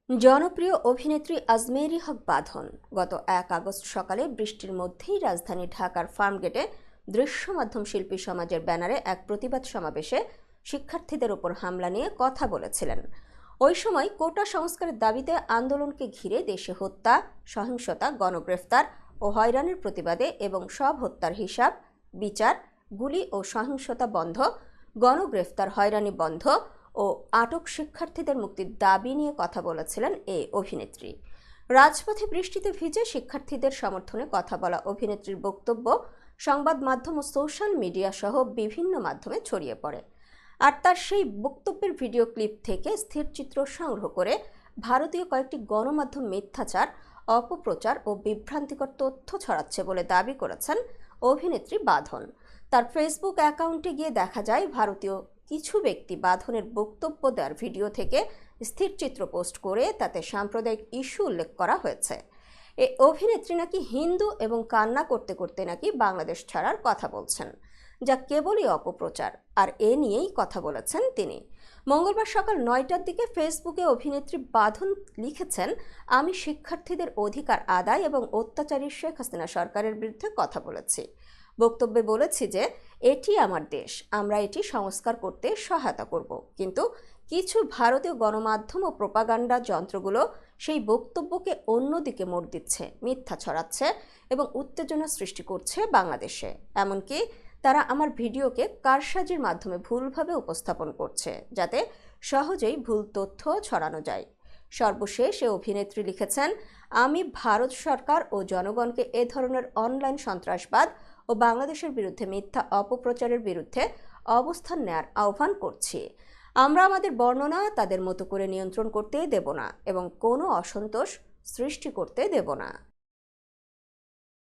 জনপ্রিয় অভিনেত্রী আজমেরী হক বাঁধন গত 1 আগস্ট সকালে বৃষ্টির মধ্যেই রাজধানী ঢাকার ফার্মগেটে দৃশ্য মাধ্যম শিল্পী সমাজের ব্যানারে এক প্রতিবাদ সমাবেশে শিক্ষার্থীদের উপর হামলা নিয়ে কথা বলেছিলেন। ওই সময় কোটা সংস্কারের দাবিতে আন্দোলনকে ঘিরে দেশে হত্যা, সহিংসতা, গণগ্রেফতার ও হয়রানির প্রতিবাদে এবং সব হত্যার হিসাব, বিচার, গুলি ও সহিংসতা বন্ধ, গণগ্রেফতার, হয়রানি বন্ধ ও আটক শিক্ষার্থীদের মুক্তির দাবি নিয়ে কথা বলেছিলেন এই অভিনেত্রী। রাজপথে বৃষ্টিতে ভিজে শিক্ষার্থীদের সমর্থনে কথা বলা অভিনেত্রীর বক্তব্য সংবাদ মাধ্যম ও সোশ্যাল মিডিয়া সহ বিভিন্ন মাধ্যমে ছড়িয়ে পড়ে। আর তার সেই বক্তব্যের ভিডিও ক্লিপ থেকে স্থিরচিত্র সংগ্রহ করে ভারতীয় কয়েকটি গণমাধ্যম মিথ্যাচার, অপপ্রচার ও বিভ্রান্তিকর তথ্য ছড়াচ্ছে বলে দাবি করেছেন অভিনেত্রী বাঁধন। তার ফেসবুক অ্যাকাউন্টে গিয়ে দেখা যায় ভারতীয় কিছু ব্যক্তি বাঁধনের বক্তব্য দেওয়ার ভিডিও থেকে স্থিরচিত্র পোস্ট করে তাতে সাম্প্রদায়িক ইস্যু উল্লেখ করা হয়েছে। এই অভিনেত্রী নাকি হিন্দু এবং কান্না করতে করতে নাকি বাংলাদেশ ছাড়ার কথা বলছেন, যা কেবলই অপপ্রচার। আর এ নিয়েই কথা বলেছেন তিনি। মঙ্গলবার সকাল 9টার দিকে ফেসবুকে অভিনেত্রী বাঁধন লিখেছেন, আমি শিক্ষার্থীদের অধিকার আদায় এবং অত্যাচারী শেখ হাসিনা সরকারের বিরুদ্ধে কথা বলেছি। বক্তব্যে বলেছি যে এটি আমার দেশ, আমরা এটি সংস্কার করতে সহায়তা করব। কিন্তু কিছু ভারতীয় গণমাধ্যম ও প্রোপাগান্ডা যন্ত্রগুলো সেই বক্তব্যকে অন্যদিকে মোড় দিচ্ছে, মিথ্যা ছড়াচ্ছে এবং উত্তেজনা সৃষ্টি করছে বাংলাদেশে। এমনকি তারা আমার ভিডিওকে কারসাজির মাধ্যমে ভুলভাবে উপস্থাপন করছে, যাতে সহজেই ভুল তথ্য ছড়ানো যায়। সর্বশেষ এ অভিনেত্রী লিখেছেন, আমি ভারত সরকার ও জনগণকে এ ধরনের অনলাইন সন্ত্রাসবাদ ও বাংলাদেশের বিরুদ্ধে মিথ্যা অপপ্রচারের বিরুদ্ধে অবস্থান নেয়ার আহ্বান করছি। আমরা আমাদের বর্ণনা তাদের মতো করে নিয়ন্ত্রণ করতে দেব না এবং কোনো অসন্তোষ সৃষ্টি করতে দেব না।